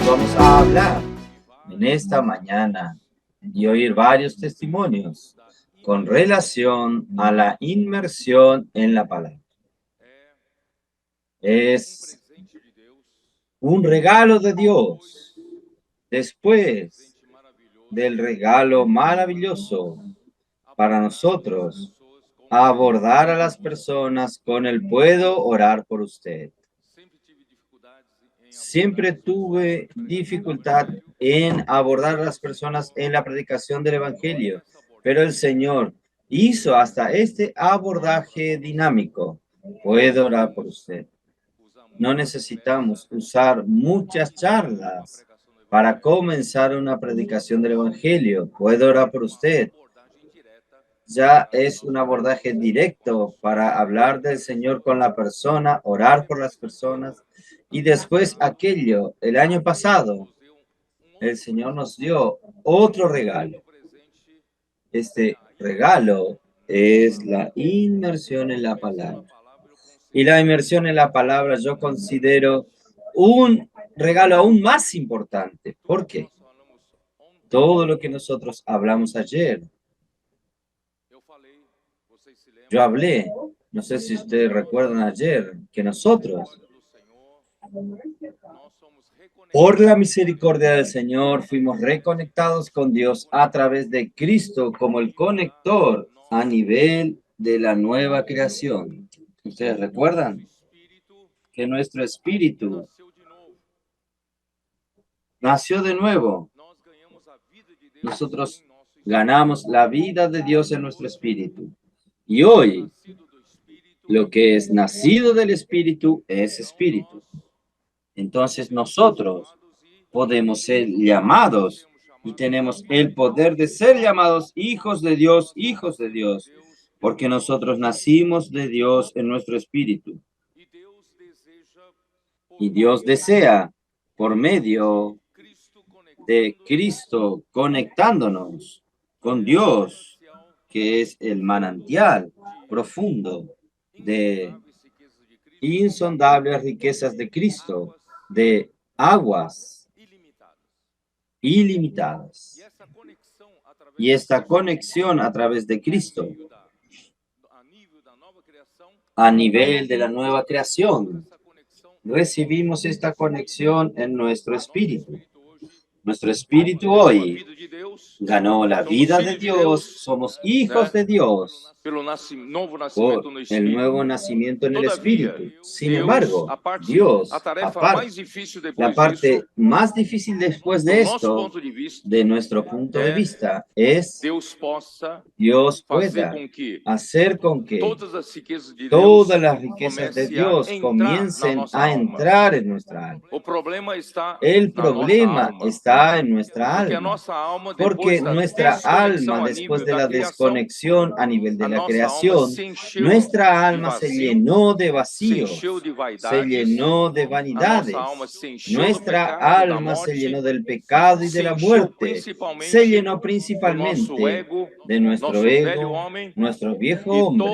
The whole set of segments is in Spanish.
vamos a hablar en esta mañana y oír varios testimonios con relación a la inmersión en la palabra. Es un regalo de Dios después del regalo maravilloso para nosotros, abordar a las personas con el puedo orar por usted. Siempre tuve dificultad en abordar a las personas en la predicación del Evangelio, pero el Señor hizo hasta este abordaje dinámico. Puedo orar por usted. No necesitamos usar muchas charlas para comenzar una predicación del Evangelio. Puedo orar por usted. Ya es un abordaje directo para hablar del Señor con la persona, orar por las personas. Y después aquello, el año pasado, el Señor nos dio otro regalo. Este regalo es la inmersión en la palabra. Y la inmersión en la palabra yo considero un regalo aún más importante. ¿Por qué? Todo lo que nosotros hablamos ayer, yo hablé, no sé si ustedes recuerdan ayer, que nosotros, por la misericordia del Señor, fuimos reconectados con Dios a través de Cristo como el conector a nivel de la nueva creación. ¿Ustedes recuerdan? Que nuestro espíritu nació de nuevo. Nosotros ganamos la vida de Dios en nuestro espíritu. Y hoy, lo que es nacido del espíritu es espíritu. Entonces nosotros podemos ser llamados y tenemos el poder de ser llamados hijos de Dios, porque nosotros nacimos de Dios en nuestro espíritu. Y Dios desea, por medio de Cristo, conectándonos con Dios, que es el manantial profundo de insondables riquezas de Cristo, de aguas ilimitadas. Y esta conexión a través de Cristo, a nivel de la nueva creación, recibimos esta conexión en nuestro espíritu. Nuestro espíritu hoy ganó la vida de Dios, somos hijos de Dios por el nuevo nacimiento en el espíritu. Sin embargo, Dios, aparte, la parte más difícil después de esto, de nuestro punto de vista, es Dios pueda hacer con que todas las riquezas de Dios comiencen a entrar en nuestra alma. El problema está en nuestra alma, porque nuestra alma, después de la desconexión a nivel de la creación, nuestra alma se llenó de vacíos, se llenó de vanidades, nuestra alma se llenó del pecado y de la muerte, se llenó principalmente de nuestro ego, nuestro viejo hombre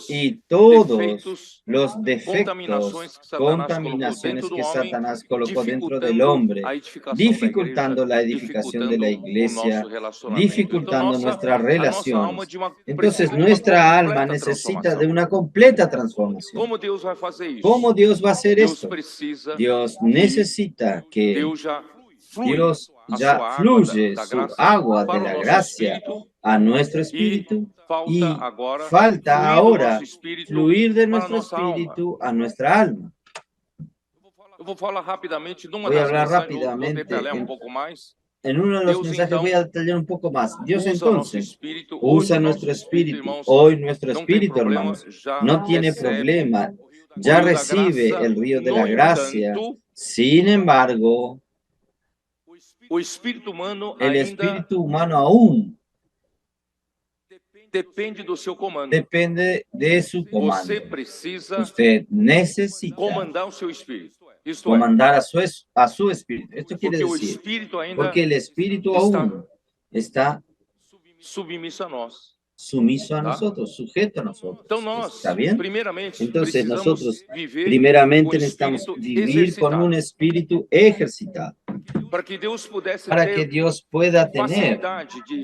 y todos los defectos, contaminaciones que Satanás colocó dentro del hombre, dificultando la edificación de la iglesia, dificultando nuestras relaciones. Entonces nuestra alma necesita de una completa transformación. ¿Cómo Dios va a hacer esto? Dios necesita que Dios ya fluye su agua de la gracia a nuestro espíritu y falta ahora fluir de nuestro espíritu a nuestra alma. Voy a hablar rápidamente. En uno de los mensajes voy a detallar un poco más. Dios entonces usa nuestro espíritu. Hoy nuestro espíritu, hermanos, no tiene problema. Ya recibe el río de la gracia. Sin embargo, el espíritu humano aún depende de su comando. Usted necesita comandar a su espíritu. Esto quiere decir, porque el espíritu aún está sumiso a nosotros, sujeto a nosotros. ¿Está bien? Entonces nosotros primeramente necesitamos vivir con un espíritu ejercitado. para que Dios pueda tener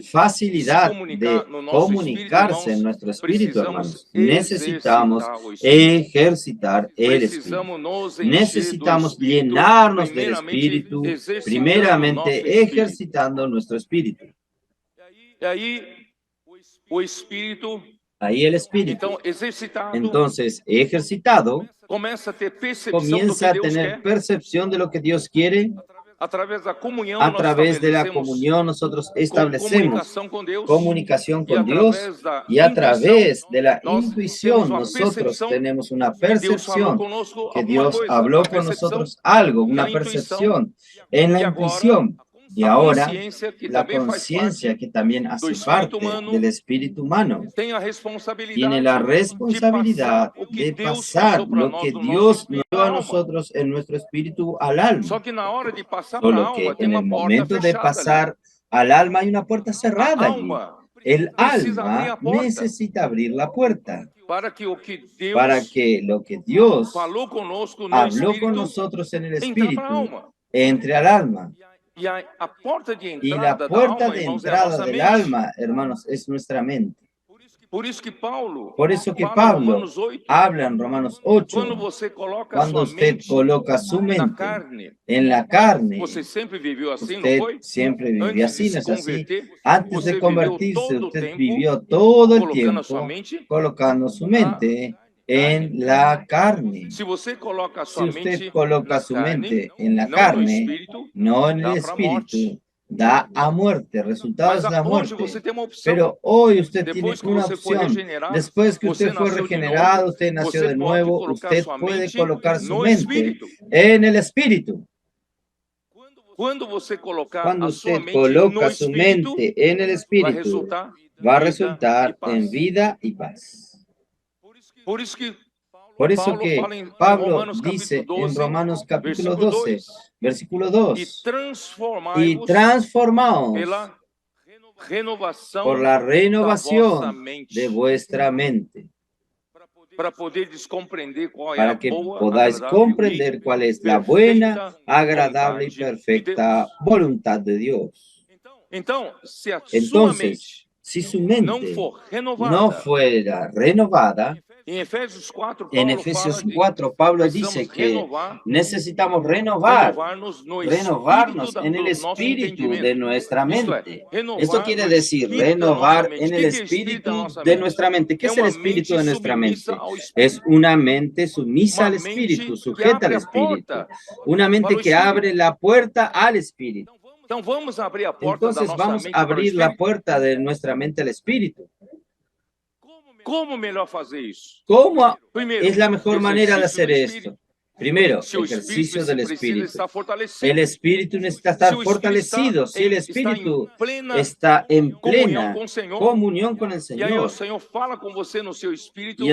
facilidad de comunicarse en nuestro espíritu, hermanos. Necesitamos ejercitar el espíritu. Necesitamos llenarnos del espíritu, primeramente ejercitando nuestro espíritu. Ahí el espíritu, entonces ejercitado, comienza a tener percepción de lo que Dios quiere. A través de la comunión nosotros establecemos comunicación con Dios, y a través de la intuición nosotros tenemos una percepción que Dios habló con nosotros algo, una percepción en la intuición. Y ahora la conciencia, que también hace parte del espíritu humano, tiene la responsabilidad de pasar lo que Dios nos dio a nosotros en nuestro espíritu al alma. Solo que en el momento de pasar al alma hay una puerta cerrada allí. El alma necesita abrir la puerta para que lo que Dios habló con nosotros en el espíritu entre al alma. Y la puerta de entrada del alma, hermanos, es nuestra mente. Por eso que Pablo habla en Romanos 8, cuando usted coloca su mente en la carne, usted siempre vivió así, ¿no es así? Antes de convertirse, usted vivió todo el tiempo colocando su mente en la carne. Si usted coloca su mente en la carne, no en el espíritu, da a muerte, resultados da muerte. Pero hoy usted tiene una opción. Después que usted fue regenerado, usted nació de nuevo, usted puede colocar su mente en el espíritu. Cuando usted coloca su mente en el espíritu, va a resultar en vida y paz. Por eso que Pablo dice en Romanos capítulo 12, versículo 2, y transformaos por la renovación de vuestra mente, para que podáis comprender cuál es la buena, agradable y perfecta voluntad de Dios. Entonces, si su mente no fuera renovada, en Efesios 4, Pablo dice que necesitamos renovarnos en el espíritu de nuestra mente. Esto quiere decir renovar en el espíritu de nuestra mente. ¿Qué es el espíritu de nuestra mente? Es una mente sumisa al espíritu, sujeta al espíritu. Una mente que abre la puerta al espíritu. Entonces vamos a abrir la puerta de nuestra mente al espíritu. ¿Cómo es la mejor manera de hacer esto? Primero, ejercicio del espíritu. El espíritu necesita estar fortalecido. Si el espíritu está en plena comunión con el Señor, y el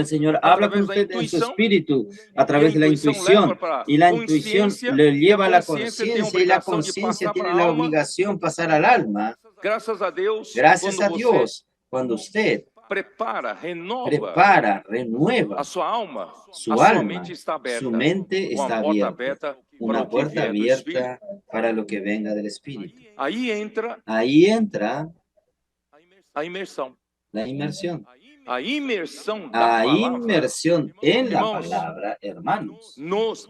Señor habla con usted en su espíritu a través de la intuición, y la intuición le lleva a la conciencia, y la conciencia tiene la obligación de pasar al alma. Gracias a Dios, cuando usted renueva su alma, su mente está abierta, una puerta abierta para lo que venga del Espíritu. Ahí entra la inmersión. La inmersión en la palabra, hermanos, nos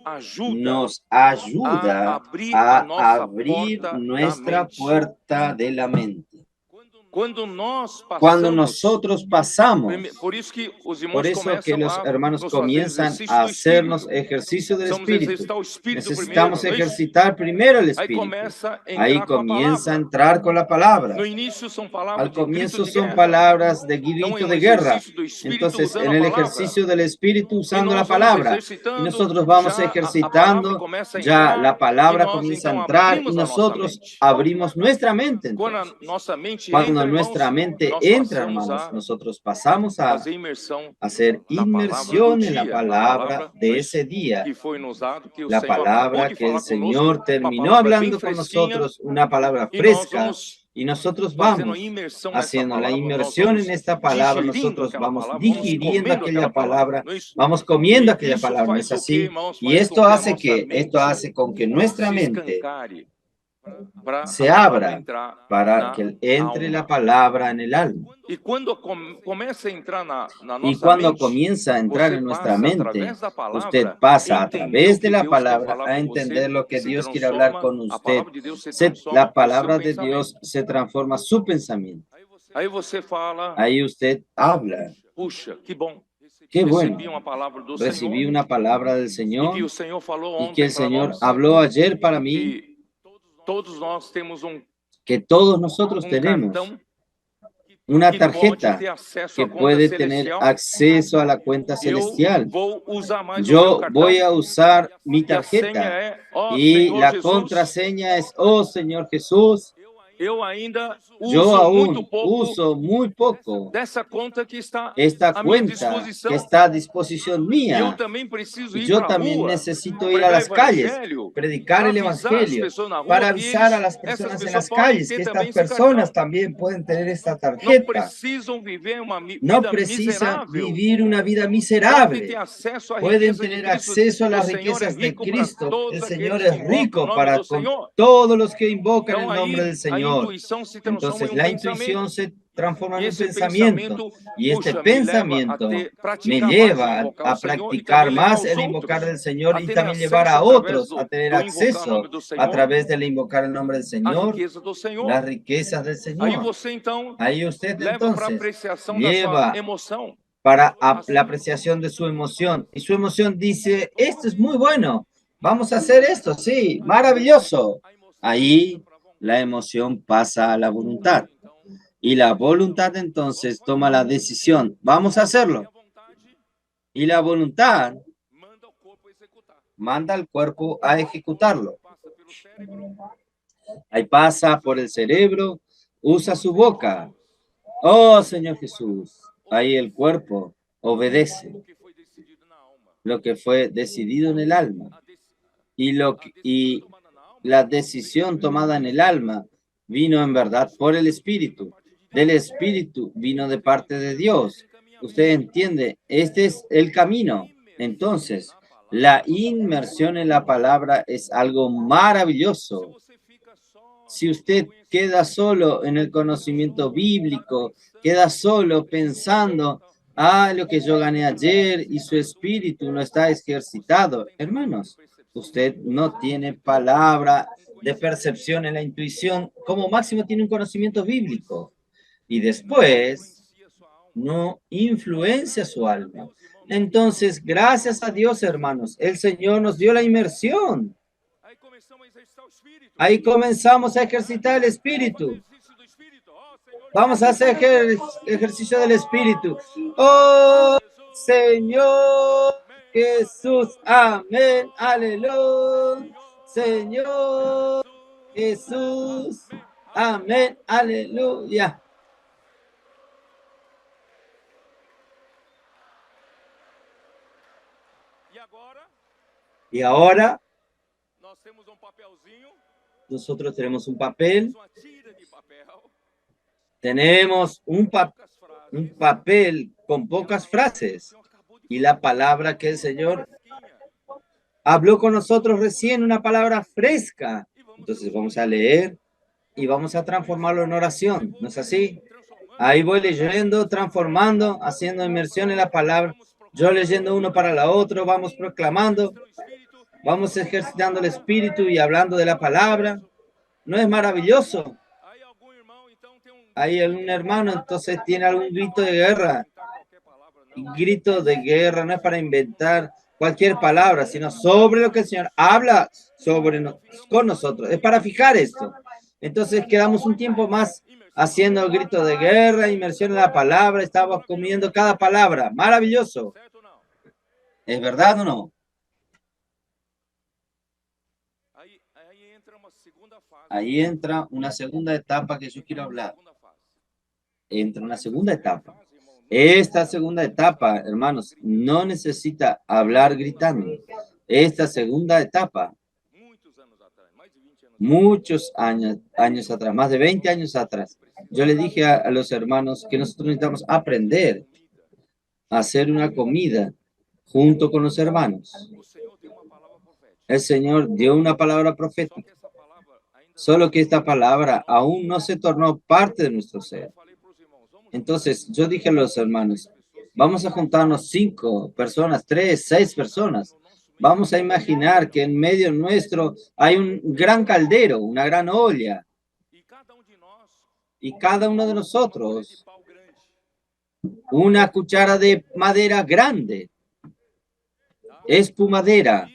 ayuda a abrir nuestra puerta de la mente. Cuando nosotros pasamos, por eso que los hermanos comienzan a hacernos ejercicio del Espíritu. Necesitamos ejercitar primero el Espíritu. Ahí comienza a entrar con la palabra. Al comienzo son palabras de grito de guerra. Entonces, en el ejercicio del Espíritu, usando la palabra, y nosotros vamos ejercitando, ya la palabra comienza a entrar y nosotros abrimos nuestra mente. Entonces, cuando nuestra mente entra, hermanos, nosotros pasamos a hacer inmersión en la palabra de ese día. La palabra que el Señor terminó hablando con nosotros, una palabra fresca. Y nosotros vamos haciendo la inmersión en esta palabra, nosotros vamos digiriendo aquella palabra, vamos comiendo aquella palabra, ¿no es así? Y esto hace con que nuestra mente se abra para que entre la palabra en el alma. Y cuando comienza a entrar en nuestra mente, usted pasa a través de la palabra a entender lo que Dios quiere hablar con usted. La palabra de Dios se transforma su pensamiento. Ahí usted habla. puxa, que bom. Qué bueno. Recibí una palabra del Señor que o Senhor falou y ontem que el para Señor nós, habló ayer para mí, que todos nós temos que todos nosotros tenemos cartão una que pode tarjeta ter acesso que à conta puede tener celestial. acceso a la cuenta Eu celestial. vou usar mais o meu Yo cartão. voy a usar mi E a senha tarjeta é, ó y Senhor la Jesus, contraseña es, oh Señor Jesús. eu ainda Yo uso muito aún pouco uso muy poco dessa conta que está esta à minha cuenta disposição. que está a disposición E eu mía. também preciso ir Yo para a también rua, necesito ir a pregar las calles, evangelho, predicar para el avisar as evangelio, pessoas na rua para que avisar a las essas personas en pessoas las podem calles ter que também estas esse cartão. personas también pueden tener esta Não tarjeta. precisam viver uma No vida precisan miserável. vivir una vida Podem miserable. ter acesso à Pueden riqueza de tener Cristo. acceso a las O Senhor é riquezas de rico para Cristo. todos El Señor aqueles que es invocam o rico nome para do con Senhor. todos los que invocan el Então nombre del aí a Señor. intuição se transforma Entonces em la pensamento. intuición se transforma en E un esse pensamiento. pensamento, Y este puxa, pensamiento me me praticar mais, lleva invocar a o Senhor e practicar também levar más os el invocar outros del Señor a y terem también llevar acesso a através otros a tener do invocar o acceso nome do a Senhor, través del invocar el nombre del a Señor, riqueza do Senhor. las riquezas del Aí Señor. você então Ahí usted leva para a entonces apreciação da sua lleva emoção. para la apreciación de su emoción. Y su emoción dice, esto es muy bueno, vamos a hacer esto, sí, maravilloso. Ahí la emoción pasa a la voluntad. Y la voluntad entonces toma la decisión, vamos a hacerlo. Y la voluntad manda al cuerpo a ejecutarlo. Ahí pasa por el cerebro, usa su boca. Oh, Señor Jesús. Ahí el cuerpo obedece lo que fue decidido en el alma. Y la decisión tomada en el alma vino en verdad por el Espíritu. Del Espíritu vino de parte de Dios. Usted entiende, este es el camino. Entonces, la inmersión en la palabra es algo maravilloso. Si usted queda solo en el conocimiento bíblico, queda solo pensando, lo que yo gané ayer y su espíritu no está ejercitado. Hermanos, usted no tiene palabra de percepción en la intuición, como máximo tiene un conocimiento bíblico. Y después no influencia su alma. Entonces, gracias a Dios, hermanos, el Señor nos dio la inmersión. Ahí comenzamos a ejercitar el espíritu. Vamos a hacer ejercicio del espíritu. Oh, Señor Jesús. Amén. Aleluya. Señor Jesús. Amén. Aleluya. Y ahora nosotros tenemos un papel. Tenemos un papel con pocas frases y la palabra que el Señor habló con nosotros recién, una palabra fresca. Entonces vamos a leer y vamos a transformarlo en oración, ¿no es así? Ahí voy leyendo, transformando, haciendo inmersión en la palabra. Yo leyendo uno para la otra, vamos proclamando, vamos ejercitando el espíritu y hablando de la palabra. ¿No es maravilloso? Hay algún hermano, entonces tiene algún grito de guerra. Y grito de guerra no es para inventar cualquier palabra, sino sobre lo que el Señor habla con nosotros. Es para fijar esto. Entonces quedamos un tiempo más haciendo el grito de guerra, inmersión en la palabra, estamos comiendo cada palabra. Maravilloso. ¿Es verdad o no? Ahí entra una segunda etapa que yo quiero hablar. Entra una segunda etapa. Esta segunda etapa, hermanos, no necesita hablar gritando. Esta segunda etapa, muchos años atrás, más de 20 años atrás, yo le dije a los hermanos que nosotros necesitamos aprender a hacer una comida junto con los hermanos. El Señor dio una palabra profética, solo que esta palabra aún no se tornó parte de nuestro ser. Entonces, yo dije a los hermanos, vamos a juntarnos 5 personas, 3, 6 personas. Vamos a imaginar que en medio nuestro hay un gran caldero, una gran olla. Y cada uno de nosotros, una cuchara de madera grande, espumadera.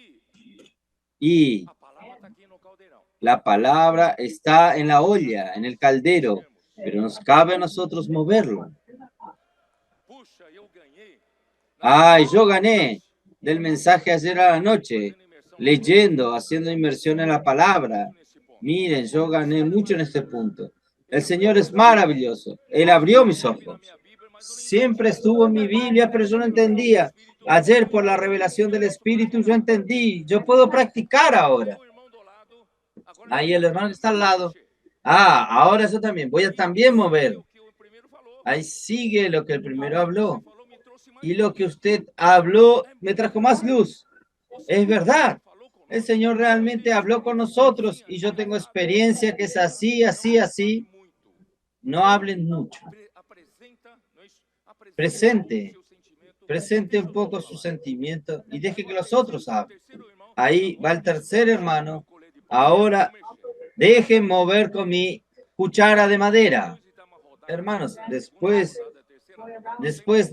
Y la palabra está en la olla, en el caldero, pero nos cabe a nosotros moverlo. Ay, yo gané del mensaje ayer a la noche, leyendo, haciendo inmersión en la palabra. Miren, yo gané mucho en este punto. El Señor es maravilloso. Él abrió mis ojos. Siempre estuvo en mi Biblia, pero yo no entendía. Ayer, por la revelación del Espíritu, yo entendí. Yo puedo practicar ahora. Ahí el hermano que está al lado. Ahora yo también. Voy a también mover. Ahí sigue lo que el primero habló. Y lo que usted habló me trajo más luz. Es verdad. El Señor realmente habló con nosotros y yo tengo experiencia que es así, así, así. No hablen mucho. Presente un poco su sentimiento y deje que los otros hablen. Ahí va el tercer hermano. Ahora dejen mover con mi cuchara de madera. Hermanos, después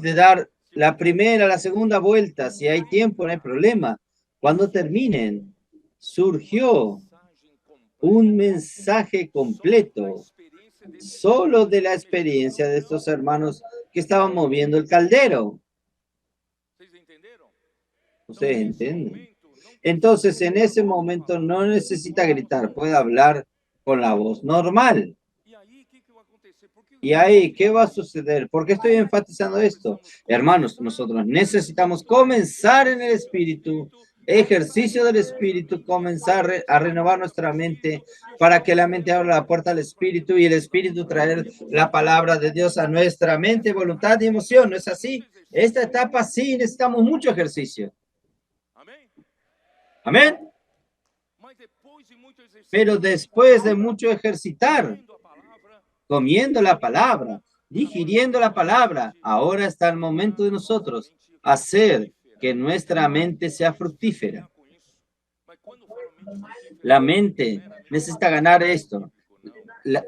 de dar la primera, la segunda vuelta, si hay tiempo, no hay problema. Cuando terminen, surgió un mensaje completo solo de la experiencia de estos hermanos que estaban moviendo el caldero. ¿Ustedes entienden? Entonces, en ese momento no necesita gritar, puede hablar con la voz normal. Y ahí, ¿qué va a suceder? ¿Por qué estoy enfatizando esto? Hermanos, nosotros necesitamos comenzar en el Espíritu, ejercicio del Espíritu, comenzar a renovar nuestra mente para que la mente abra la puerta al Espíritu y el Espíritu traer la palabra de Dios a nuestra mente, voluntad y emoción. ¿No es así? Esta etapa sí necesitamos mucho ejercicio. Amén. Pero después de mucho ejercitar, comiendo la palabra, digiriendo la palabra, ahora está el momento de nosotros hacer que nuestra mente sea fructífera. La mente necesita ganar esto.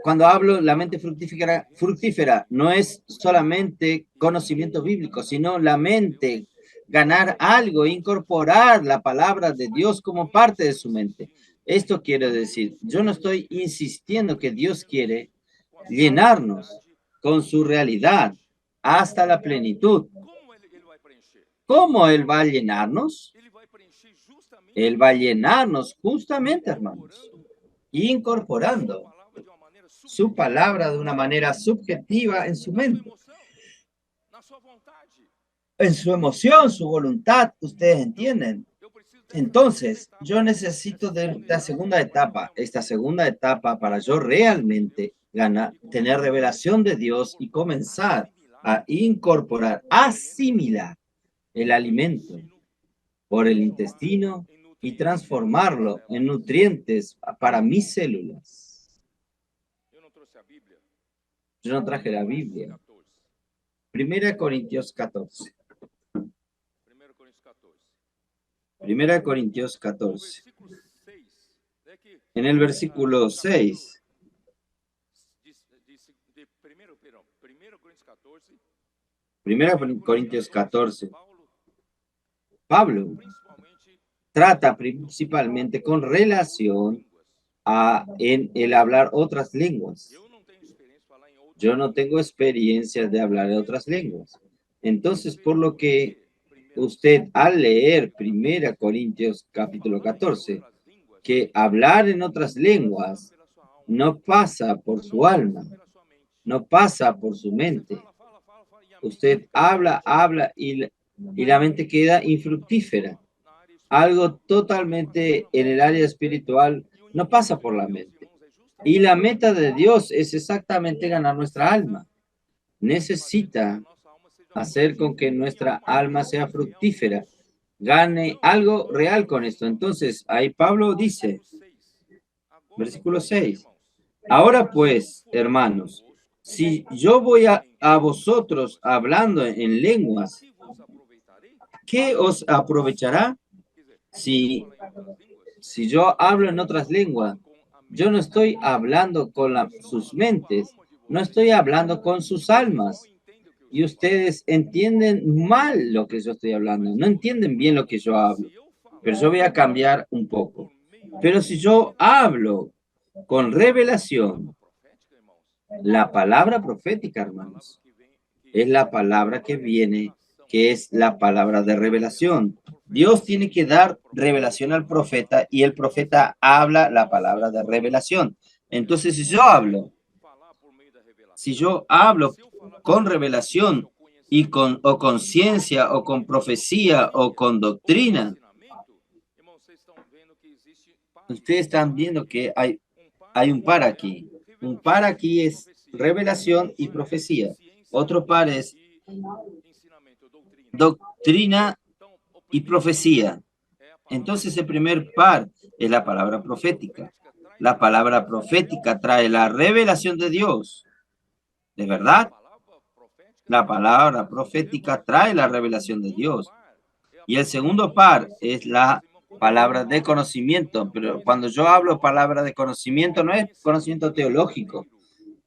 Cuando hablo la mente fructífera, no es solamente conocimiento bíblico, sino la mente ganar algo, incorporar la palabra de Dios como parte de su mente. Esto quiere decir, yo no estoy insistiendo que Dios quiere llenarnos con su realidad hasta la plenitud. ¿Cómo Él va a llenarnos? Él va a llenarnos justamente, hermanos, incorporando su palabra de una manera subjetiva en su mente, en su emoción, su voluntad, ustedes entienden. Entonces, yo necesito de esta segunda etapa para yo realmente tener revelación de Dios y comenzar a incorporar, asimilar el alimento por el intestino y transformarlo en nutrientes para mis células. Yo no traje la Biblia. 1 Corintios 14. 1 Corintios 14. En el versículo 6. 1 Corintios 14. Pablo trata principalmente con relación en el hablar otras lenguas. Yo no tengo experiencia de hablar de otras lenguas. Entonces, por lo que usted al leer 1 Corintios capítulo 14, que hablar en otras lenguas no pasa por su alma, no pasa por su mente. Usted habla y la mente queda infructífera. Algo totalmente en el área espiritual no pasa por la mente. Y la meta de Dios es exactamente ganar nuestra alma. Necesita hacer con que nuestra alma sea fructífera, gane algo real con esto. Entonces, ahí Pablo dice, Versículo 6. Ahora pues, hermanos, si yo voy a vosotros hablando en lenguas, ¿qué os aprovechará? Si, si yo hablo en otras lenguas, yo no estoy hablando con sus mentes, no estoy hablando con sus almas. Y ustedes entienden mal lo que yo estoy hablando, no entienden bien lo que yo hablo. Pero yo voy a cambiar un poco. Pero si yo hablo con revelación, la palabra profética, hermanos, es la palabra que viene, que es la palabra de revelación. Dios tiene que dar revelación al profeta y el profeta habla la palabra de revelación. Entonces, si yo hablo con revelación y o con ciencia o con profecía o con doctrina, ustedes están viendo que hay un par aquí. Un par aquí es revelación y profecía. Otro par es doctrina y profecía. Entonces el primer par es la palabra profética. La palabra profética trae la revelación de Dios. ¿De verdad? La palabra profética trae la revelación de Dios. Y el segundo par es la palabra de conocimiento. Pero cuando yo hablo palabra de conocimiento, no es conocimiento teológico,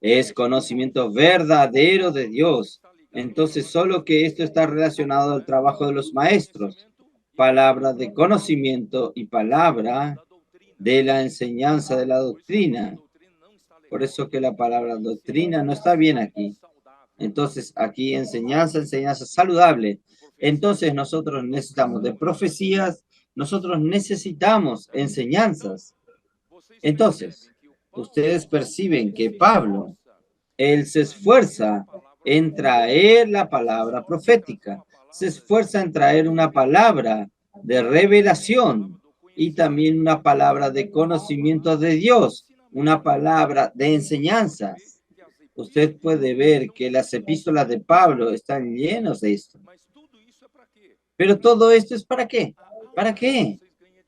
es conocimiento verdadero de Dios. Entonces, solo que esto está relacionado al trabajo de los maestros. Palabra de conocimiento y palabra de la enseñanza de la doctrina. Por eso que la palabra doctrina no está bien aquí. Entonces, aquí enseñanza saludable. Entonces, nosotros necesitamos de profecías, nosotros necesitamos enseñanzas. Entonces, ustedes perciben que Pablo, él se esfuerza en traer la palabra profética, se esfuerza en traer una palabra de revelación y también una palabra de conocimiento de Dios, una palabra de enseñanzas. Usted puede ver que las epístolas de Pablo están llenas de esto. Pero todo esto es ¿para qué? ¿Para qué?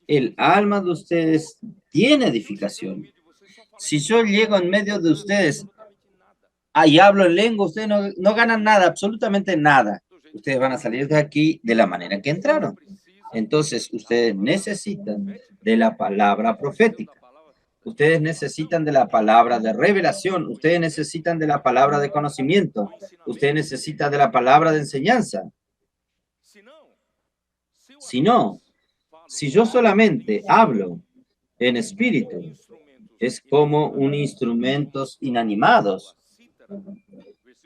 El alma de ustedes tiene edificación. Si yo llego en medio de ustedes y hablo en lengua, ustedes no ganan nada, absolutamente nada. Ustedes van a salir de aquí de la manera que entraron. Entonces, ustedes necesitan de la palabra profética. Ustedes necesitan de la palabra de revelación. Ustedes necesitan de la palabra de conocimiento. Ustedes necesitan de la palabra de enseñanza. Si no, si yo solamente hablo en espíritu, es como un instrumentos inanimados,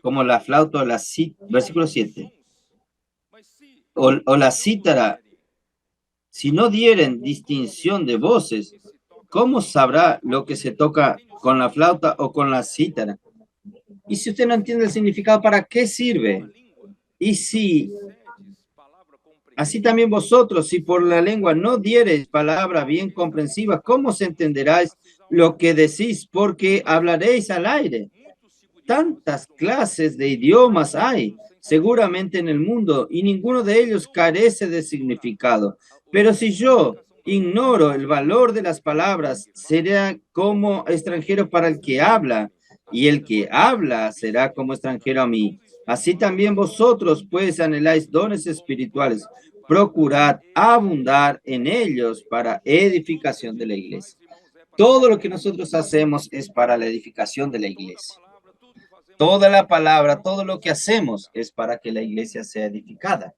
como la flauta o la cítara, versículo 7, o la cítara. Si no dieren distinción de voces, ¿cómo sabrá lo que se toca con la flauta o con la cítara? Y si usted no entiende el significado, ¿para qué sirve? Y si así también vosotros, si por la lengua no diereis palabra bien comprensiva, ¿cómo se entenderáis lo que decís? Porque hablaréis al aire. Tantas clases de idiomas hay seguramente en el mundo y ninguno de ellos carece de significado. Pero si yo ignoro el valor de las palabras, será como extranjero para el que habla, y el que habla será como extranjero a mí. Así también vosotros, pues, anheláis dones espirituales, procurad abundar en ellos para edificación de la iglesia. Todo lo que nosotros hacemos es para la edificación de la iglesia. Toda la palabra, todo lo que hacemos es para que la iglesia sea edificada.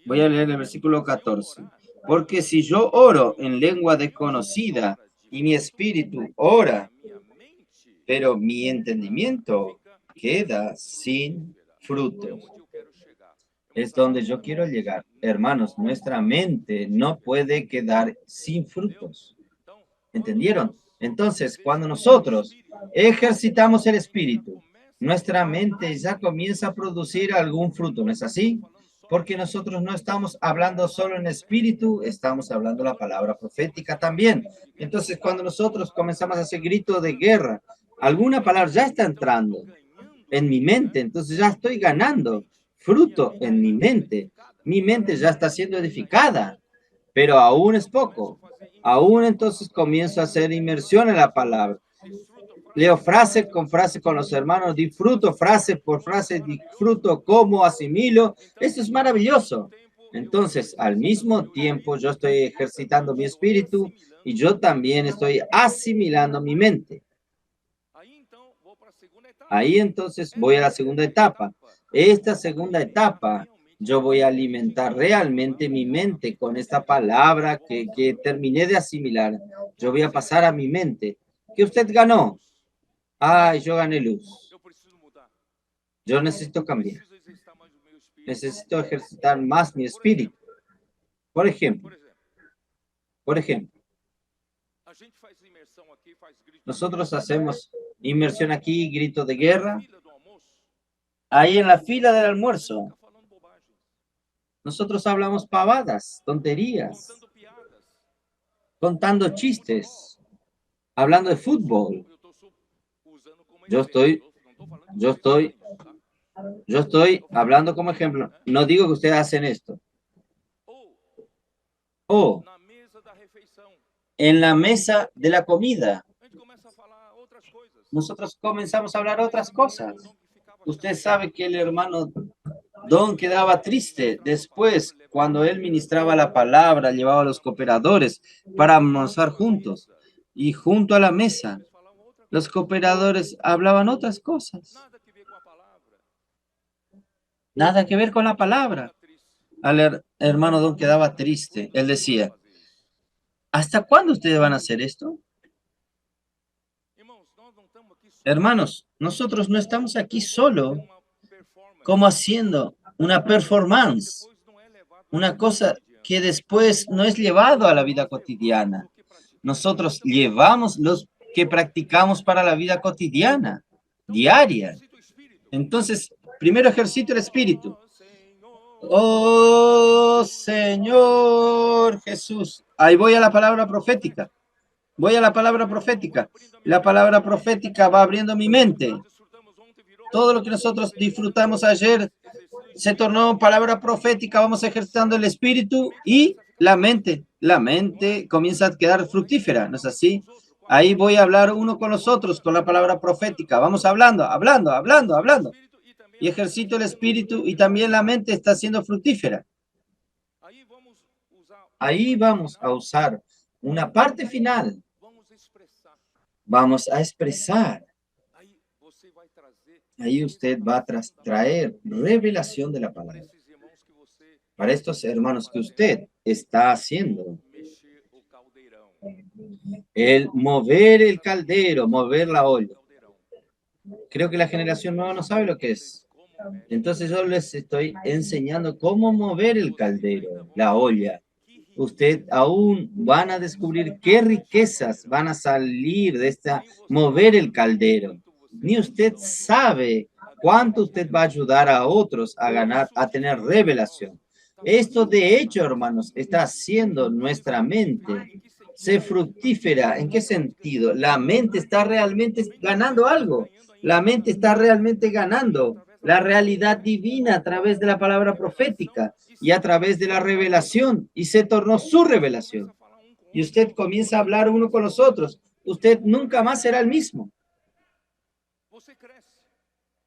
Voy a leer el versículo 14. Porque si yo oro en lengua desconocida y mi espíritu ora, pero mi entendimiento queda sin frutos. Es donde yo quiero llegar. Hermanos, nuestra mente no puede quedar sin frutos. ¿Entendieron? Entonces, cuando nosotros ejercitamos el espíritu, nuestra mente ya comienza a producir algún fruto, ¿no es así? Porque nosotros no estamos hablando solo en espíritu, estamos hablando la palabra profética también. Entonces, cuando nosotros comenzamos a hacer grito de guerra, alguna palabra ya está entrando en mi mente, entonces ya estoy ganando fruto en mi mente. Mi mente ya está siendo edificada. pero aún es poco. Aún entonces comienzo a hacer inmersión en la palabra. Leo frase con los hermanos, disfruto frase por frase, disfruto cómo asimilo. Esto es maravilloso. Entonces, al mismo tiempo, yo estoy ejercitando mi espíritu y yo también estoy asimilando mi mente. Ahí entonces voy a la segunda etapa. Esta segunda etapa, yo voy a alimentar realmente mi mente con esta palabra que terminé de asimilar. Yo voy a pasar a mi mente. ¿Qué usted ganó? Ay, yo gané luz. Yo necesito cambiar. Necesito ejercitar más mi espíritu. Por ejemplo, nosotros hacemos inmersión aquí, grito de guerra. Ahí en la fila del almuerzo, nosotros hablamos pavadas, tonterías, contando chistes, hablando de fútbol. Yo estoy hablando como ejemplo. No digo que ustedes hacen esto. O en la mesa de la comida, nosotros comenzamos a hablar otras cosas. Usted sabe que el hermano Don quedaba triste después cuando él ministraba la palabra, llevaba a los cooperadores para almorzar juntos y junto a la mesa. Los cooperadores hablaban otras cosas. Nada que ver con la palabra. Al hermano Don quedaba triste. Él decía, ¿hasta cuándo ustedes van a hacer esto? Hermanos, nosotros no estamos aquí solo como haciendo una performance, una cosa que después no es llevado a la vida cotidiana. Nosotros llevamos los que practicamos para la vida cotidiana, diaria. Entonces, primero ejercito el espíritu. Oh, Señor Jesús. Ahí voy a la palabra profética. Voy a la palabra profética. La palabra profética va abriendo mi mente. Todo lo que nosotros disfrutamos ayer se tornó palabra profética. Vamos ejercitando el espíritu y la mente. La mente comienza a quedar fructífera, ¿no es así? Ahí voy a hablar uno con los otros con la palabra profética. Vamos hablando. Y ejercito el espíritu y también la mente está siendo fructífera. Ahí vamos a usar una parte final. Vamos a expresar. Ahí usted va a traer revelación de la palabra. Para estos hermanos que usted está haciendo. El mover el caldero, mover la olla. Creo que la generación nueva no sabe lo que es. Entonces yo les estoy enseñando cómo mover el caldero, la olla. Usted aún van a descubrir qué riquezas van a salir de esta mover el caldero. Ni usted sabe cuánto usted va a ayudar a otros a ganar, a tener revelación. Esto de hecho, hermanos, está haciendo nuestra mente se fructífera. ¿En qué sentido? La mente está realmente ganando algo. La mente está realmente ganando la realidad divina a través de la palabra profética y a través de la revelación, y se tornó su revelación. Y usted comienza a hablar uno con los otros. Usted nunca más será el mismo.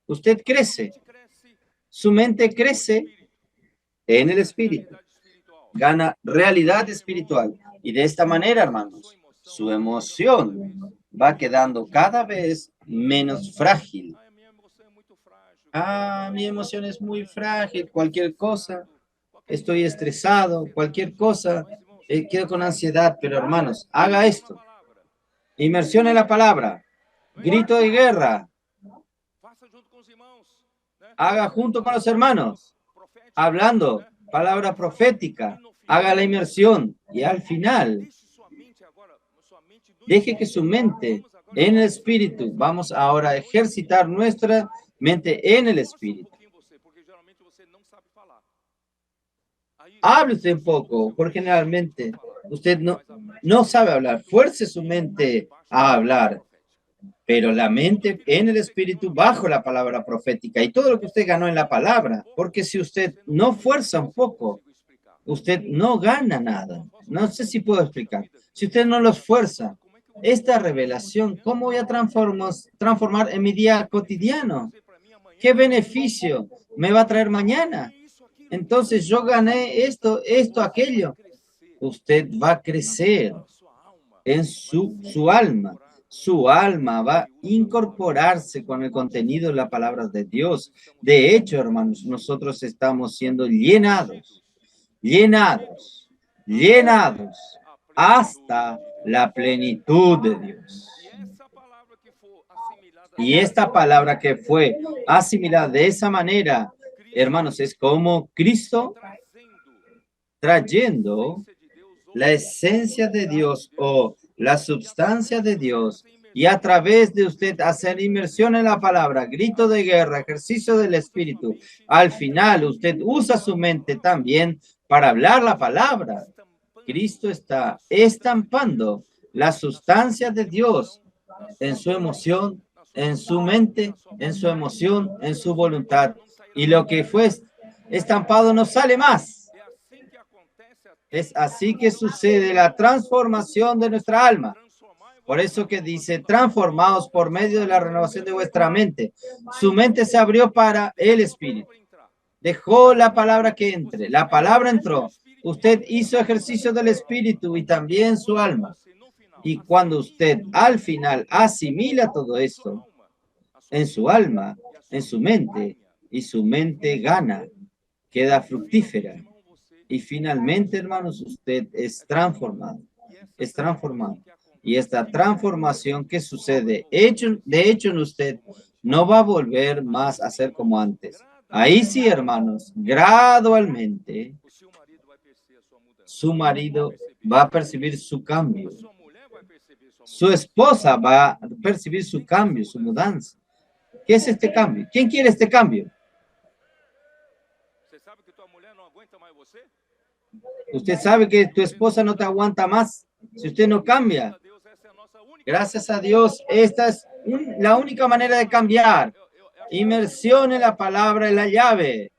Usted crece. Su mente crece en el espíritu. Gana realidad espiritual. Y de esta manera, hermanos, su emoción va quedando cada vez menos frágil. Ah, mi emoción es muy frágil, cualquier cosa, estoy estresado, cualquier cosa, quedo con ansiedad, pero hermanos, haga esto. Inmersión en la palabra, grito de guerra. Haga junto con los hermanos, hablando, palabra profética, haga la inmersión y al final, deje que su mente en el espíritu, vamos ahora a ejercitar nuestra mente en el espíritu. Hable usted un poco, porque generalmente usted no sabe hablar. Fuerce su mente a hablar, pero la mente en el espíritu bajo la palabra profética y todo lo que usted ganó en la palabra, porque si usted no fuerza un poco, usted no gana nada. No sé si puedo explicar. Si usted no lo esfuerza, esta revelación, ¿cómo voy a transformar en mi día cotidiano? ¿Qué beneficio me va a traer mañana? Entonces yo gané esto, aquello. Usted va a crecer en su alma. Su alma va a incorporarse con el contenido de las palabras de Dios. De hecho, hermanos, nosotros estamos siendo llenados hasta la plenitud de Dios. Y esta palabra que fue asimilada de esa manera, hermanos, es como Cristo trayendo la esencia de Dios o la substancia de Dios y a través de usted hacer inmersión en la palabra, grito de guerra, ejercicio del Espíritu. Al final, usted usa su mente también para hablar la palabra. Cristo está estampando la sustancia de Dios en su emoción, en su mente, en su emoción, en su voluntad. Y lo que fue estampado no sale más. Es así que sucede la transformación de nuestra alma. Por eso que dice, transformados por medio de la renovación de vuestra mente. Su mente se abrió para el Espíritu. Dejó la palabra que entre. La palabra entró. Usted hizo ejercicio del Espíritu y también su alma. Y cuando usted al final asimila todo esto en su alma, en su mente, y su mente gana, queda fructífera. Y finalmente, hermanos, usted es transformado. Es transformado. Y esta transformación que sucede, de hecho en usted, no va a volver más a ser como antes. Ahí sí, hermanos, gradualmente, su marido va a percibir su cambio. Su esposa va a percibir su cambio, su mudanza. ¿Qué es este cambio? ¿Quién quiere este cambio? Usted sabe que tu esposa no te aguanta más si usted no cambia. Gracias a Dios, esta es la única manera de cambiar. Inmersión en la palabra es la llave.